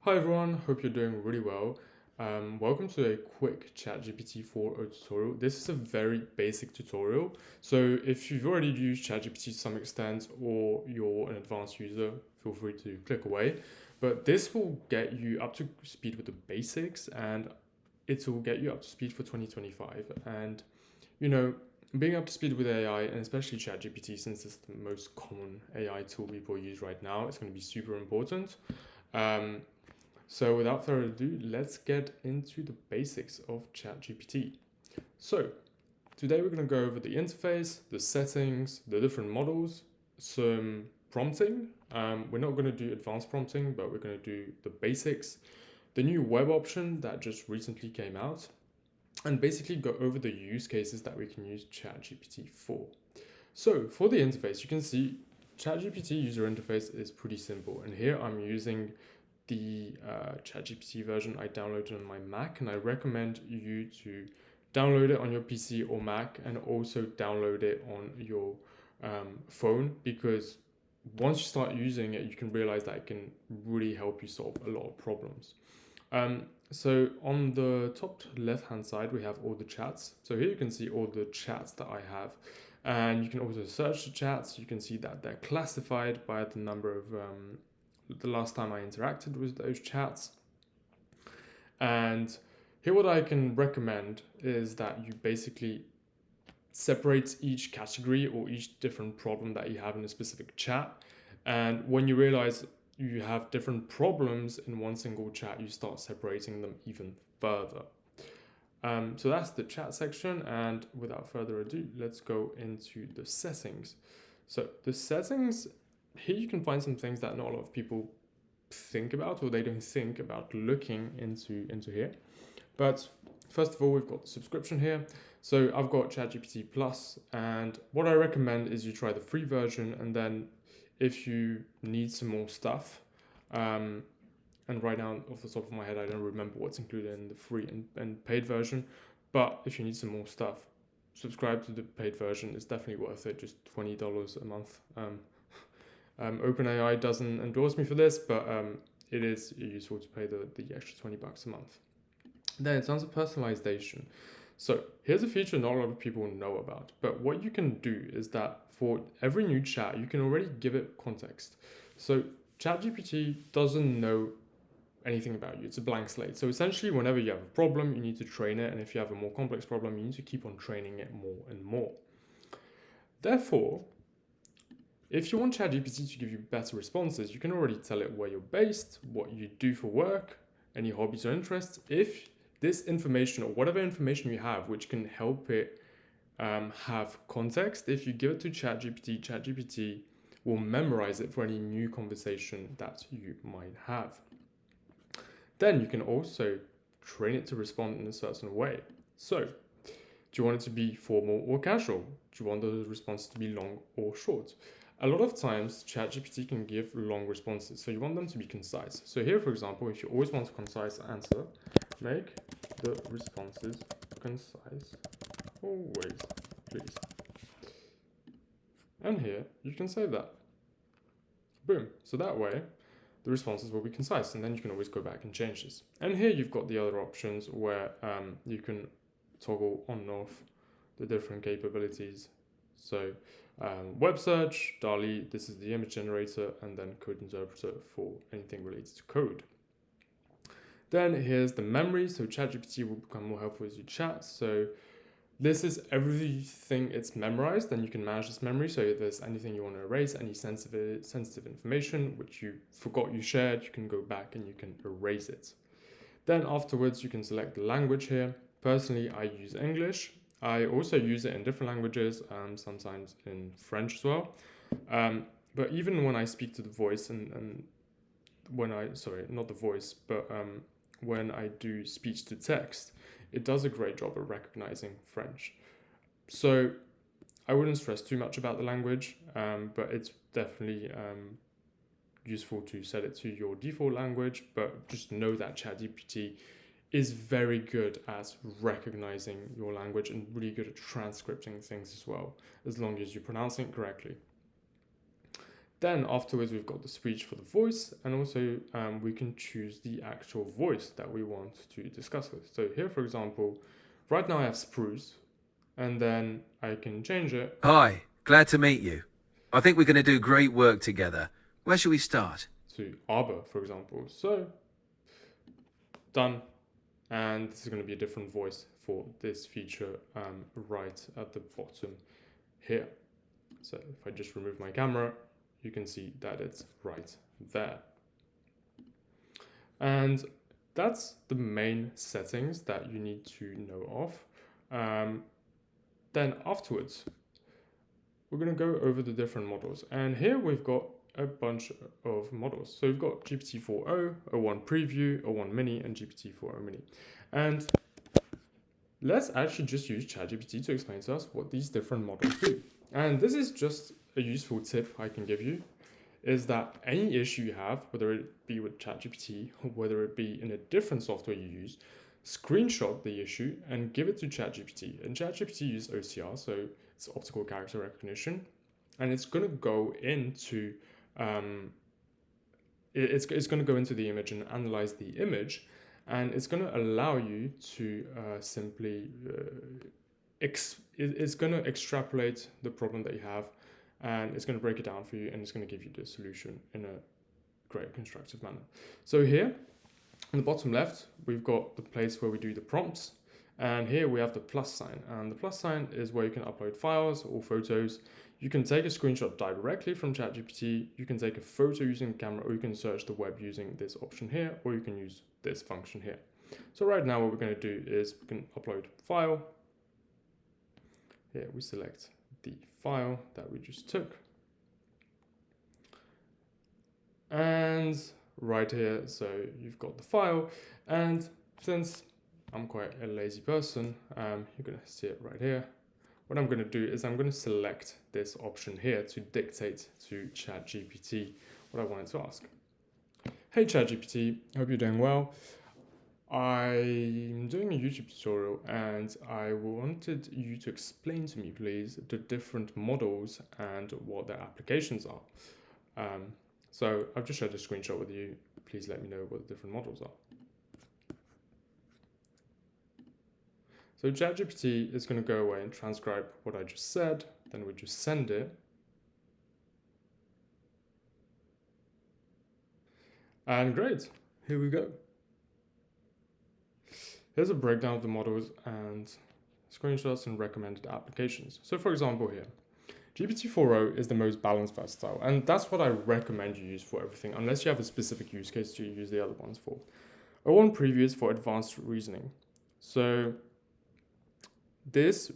Hi everyone, hope you're doing really well. Welcome to a quick ChatGPT-4o tutorial. This is a very basic tutorial, so if you've already used ChatGPT to some extent or you're an advanced user, feel free to click away. But this will get you up to speed with the basics and it will get you up to speed for 2025. And you know, being up to speed with AI and especially ChatGPT, since it's the most common AI tool people use right now, it's going to be super important. Um, so without further ado, let's get into the basics of ChatGPT. So today we're going to go over the interface, the settings, the different models, some prompting. We're not going to do advanced prompting, but we're going to do the basics, the new web option that just recently came out, and basically go over the use cases that we can use ChatGPT for. So for the interface, you can see ChatGPT user interface is pretty simple. And here I'm using the ChatGPT version I downloaded on my Mac, and I recommend you to download it on your PC or Mac and also download it on your phone, because once you start using it, you can realize that it can really help you solve a lot of problems. So on the top left hand side, we have all the chats. So here you can see all the chats that I have. And you can also search the chats. You can see that they're classified by the number of the last time I interacted with those chats. And here what I can recommend is that you basically separate each category or each different problem that you have in a specific chat. And when you realize you have different problems in one single chat, you start separating them even further. So that's the chat section, and without further ado, let's go into the settings. So the settings, here you can find some things that not a lot of people think about, or they don't think about looking into here. But first of all, we've got the subscription here. So I've got ChatGPT Plus, and what I recommend is you try the free version, and then if you need some more stuff, and right now off the top of my head I don't remember what's included in the free and paid version, but if you need some more stuff, subscribe to the paid version. It's definitely worth it, just $20 a month. OpenAI doesn't endorse me for this, but it is useful to pay the extra $20 a month. Then in terms of personalization, so here's a feature not a lot of people know about, but what you can do is that for every new chat, you can already give it context. So ChatGPT doesn't know anything about you. It's a blank slate. So essentially, whenever you have a problem, you need to train it. And if you have a more complex problem, you need to keep on training it more and more. Therefore, if you want ChatGPT to give you better responses, you can already tell it where you're based, what you do for work, any hobbies or interests. If this information or whatever information you have, which can help it have context, if you give it to ChatGPT, ChatGPT will memorize it for any new conversation that you might have. Then you can also train it to respond in a certain way. So, do you want it to be formal or casual? Do you want the response to be long or short? A lot of times, ChatGPT can give long responses, so you want them to be concise. So here, for example, if you always want a concise answer, make the responses concise, always, please. And here, you can save that. Boom. So that way, the responses will be concise, and then you can always go back and change this. And here you've got the other options where you can toggle on and off the different capabilities. So web search, DALL-E, this is the image generator, and then code interpreter for anything related to code. Then here's the memory. So ChatGPT will become more helpful as you chat. So this is everything it's memorized, and you can manage this memory. So if there's anything you want to erase, any sensitive information which you forgot you shared, you can go back and you can erase it. Then afterwards, you can select the language here. Personally, I use English. I also use it in different languages, sometimes in French as well. But even when I speak to the voice and when I, sorry, not the voice, but when I do speech to text, it does a great job at recognizing French. So I wouldn't stress too much about the language, but it's definitely useful to set it to your default language. But just know that ChatGPT is very good at recognizing your language and really good at transcripting things as well, as long as you're pronouncing it correctly. Then afterwards, we've got the speech for the voice, and also we can choose the actual voice that we want to discuss with. So here, for example, right now I have Spruce, and then I can change it Hi, glad to meet you. I think we're going to do great work together. Where should we start? to Arbor, for example. So done, and this is going to be a different voice for this feature right at the bottom here. So if I just remove my camera, you can see that it's right there. And that's the main settings that you need to know of. Then afterwards, we're going to go over the different models. And here we've got a bunch of models. So we've got GPT-4o, O1 Preview, O1 Mini, and GPT-4o Mini. And let's actually just use ChatGPT to explain to us what these different models do. And this is just a useful tip I can give you, is that any issue you have, whether it be with ChatGPT or whether it be in a different software you use, screenshot the issue and give it to ChatGPT. And ChatGPT uses OCR, so it's optical character recognition, and it's going to go into it's going to go into the image and analyze the image, and it's going to allow you to simply it's going to extrapolate the problem that you have, and it's going to break it down for you, and it's going to give you the solution in a great constructive manner. So here on the bottom left, we've got the place where we do the prompts, and here we have the plus sign, and the plus sign is where you can upload files or photos. You can take a screenshot directly from ChatGPT, you can take a photo using the camera, or you can search the web using this option here, or you can use this function here. So right now what we're going to do is we can upload file. Here we select the file that we just took. And right here, so you've got the file, and since I'm quite a lazy person, you're going to see it right here. What I'm going to do is I'm going to select this option here to dictate to ChatGPT what I wanted to ask. Hey ChatGPT, hope you're doing well. I'm doing a YouTube tutorial and I wanted you to explain to me, please, the different models and what their applications are. So I've just shared a screenshot with you. Please let me know what the different models are. So ChatGPT is going to go away and transcribe what I just said, then we just send it. And great, here we go. Here's a breakdown of the models and screenshots and recommended applications. So for example here, GPT-4o is the most balanced versatile, and that's what I recommend you use for everything, unless you have a specific use case to use the other ones for. O1 Preview is for advanced reasoning. So this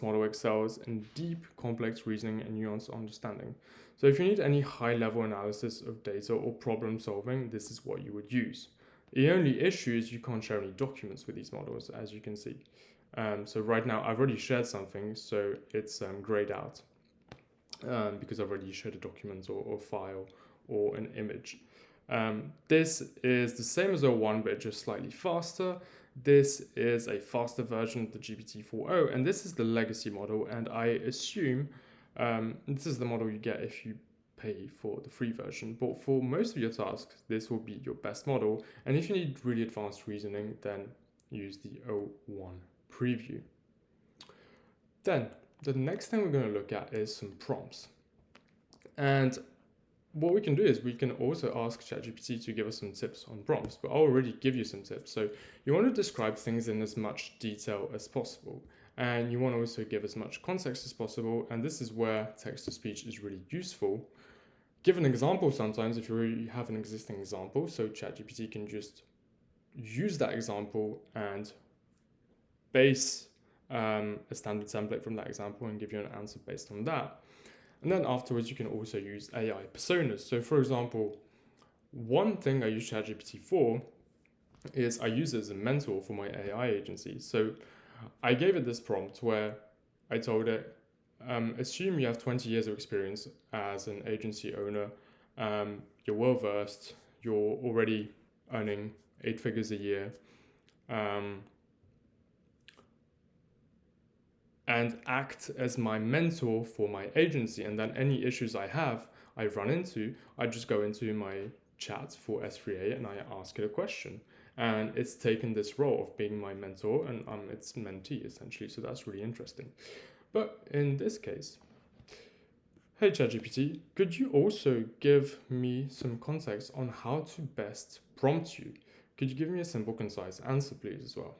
model excels in deep, complex reasoning and nuanced understanding. So if you need any high-level analysis of data or problem solving, this is what you would use. The only issue is you can't share any documents with these models, as you can see. So right now I've already shared something, so it's grayed out because I've already shared a document or file or an image. This is the same as O1, but just slightly faster. This is a faster version of the GPT-4o, and this is the legacy model, and I assume this is the model you get if you pay for the free version. But for most of your tasks, this will be your best model, and if you need really advanced reasoning, then use the O1 Preview. Then the next thing we're going to look at is some prompts. And what we can do is we can also ask ChatGPT to give us some tips on prompts, but I'll already give you some tips. So you want to describe things in as much detail as possible, and you want to also give as much context as possible, and this is where text-to-speech is really useful. Give an example sometimes if you already have an existing example, so ChatGPT can just use that example and base a standard template from that example and give you an answer based on that. And then afterwards, you can also use AI personas. So for example, one thing I use ChatGPT for is I use it as a mentor for my AI agency. So I gave it this prompt where I told it, assume you have 20 years of experience as an agency owner, you're well versed, you're already earning 8 figures a year, and act as my mentor for my agency, and then any issues I have, I run into, I just go into my chat for S3A and I ask it a question. And it's taken this role of being my mentor and I'm its mentee essentially. So that's really interesting. But in this case, hey ChatGPT, could you also give me some context on how to best prompt you? Could you give me a simple, concise answer, please, as well?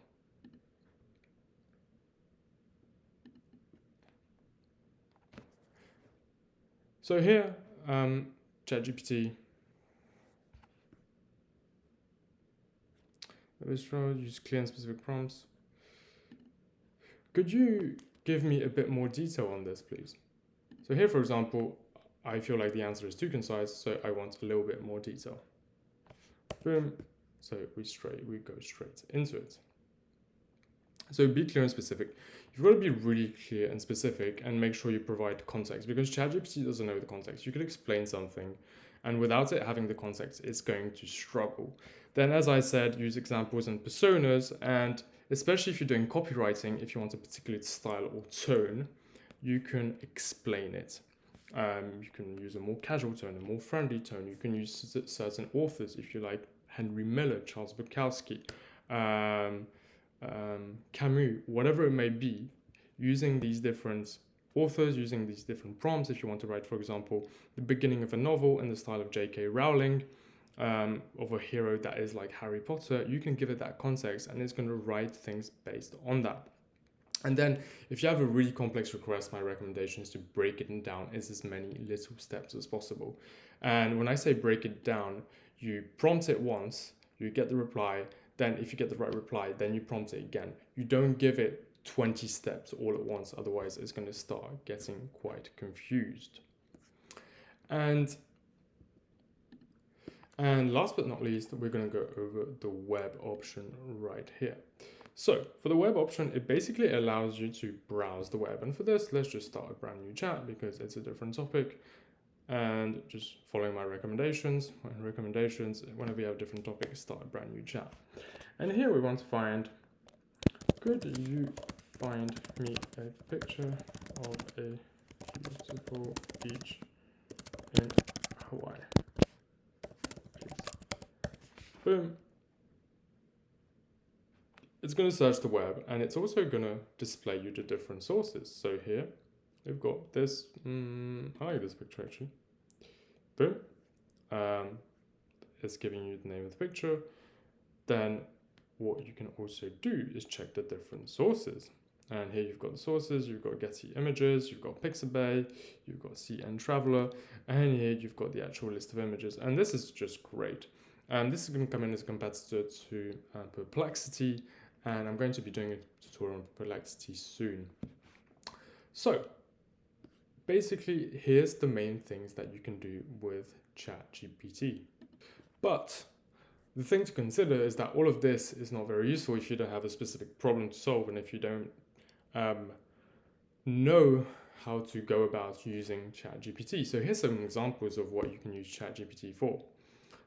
So here, ChatGPT, use clear and specific prompts. Could you give me a bit more detail on this, please? So here, for example, I feel like the answer is too concise, so I want a little bit more detail. Boom. So we go straight into it. So be clear and specific. You've got to be really clear and specific and make sure you provide context, because ChatGPT doesn't know the context. You could explain something and without it having the context, it's going to struggle. Then, as I said, use examples and personas, and especially if you're doing copywriting, if you want a particular style or tone, you can explain it. You can use a more casual tone, a more friendly tone. You can use certain authors, if you like Henry Miller, Charles Bukowski, Camus, whatever it may be, using these different authors, using these different prompts. If you want to write, for example, the beginning of a novel in the style of J.K. Rowling, of a hero that is like Harry Potter, you can give it that context and it's going to write things based on that. And then if you have a really complex request, my recommendation is to break it down as many little steps as possible. And when I say break it down, you prompt it once, you get the reply, then if you get the right reply, then you prompt it again. You don't give it 20 steps all at once, otherwise it's going to start getting quite confused. And last but not least, we're going to go over the web option right here. So for the web option, it basically allows you to browse the web. And for this, let's just start a brand new chat because it's a different topic. And just following my recommendations, whenever you have different topics, start a brand new chat. And here we want to find, could you find me a picture of a beautiful beach in Hawaii? Boom. It's going to search the web and it's also going to display you the different sources. So here we've got this, I like this picture actually. Boom. It's giving you the name of the picture. Then what you can also do is check the different sources. And here you've got the sources, you've got Getty Images, you've got Pixabay, you've got CN Traveler, and here you've got the actual list of images. And this is just great. And this is going to come in as a competitor to Perplexity, and I'm going to be doing a tutorial on Perplexity soon. So basically, here's the main things that you can do with ChatGPT. But the thing to consider is that all of this is not very useful if you don't have a specific problem to solve and if you don't know how to go about using ChatGPT. So here's some examples of what you can use ChatGPT for.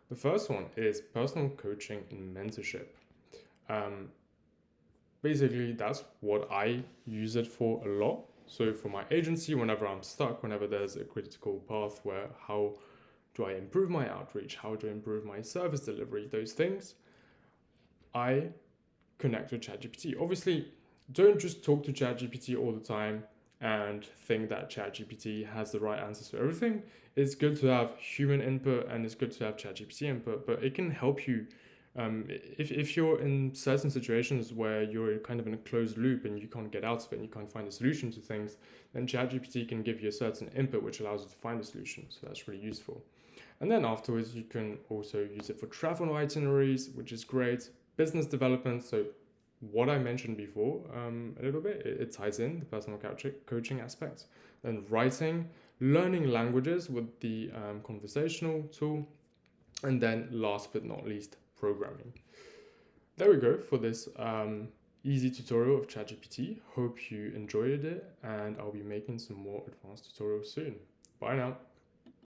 The first one is personal coaching and mentorship. Basically, that's what I use it for a lot. So for my agency, whenever I'm stuck, whenever there's a critical path where how do I improve my outreach, how do I improve my service delivery, those things, I connect with ChatGPT. Obviously, don't just talk to ChatGPT all the time and think that ChatGPT has the right answers to everything. It's good to have human input and it's good to have ChatGPT input, but it can help you if you're in certain situations where you're kind of in a closed loop and you can't get out of it and you can't find a solution to things, then ChatGPT can give you a certain input which allows you to find a solution. So that's really useful. And then afterwards, you can also use it for travel itineraries, which is great. Business development, so what I mentioned before a little bit, it ties in the personal coaching aspect. Then writing, learning languages with the conversational tool, and then last but not least, programming. There we go for this easy tutorial of ChatGPT. Hope you enjoyed it, and I'll be making some more advanced tutorials soon. Bye now.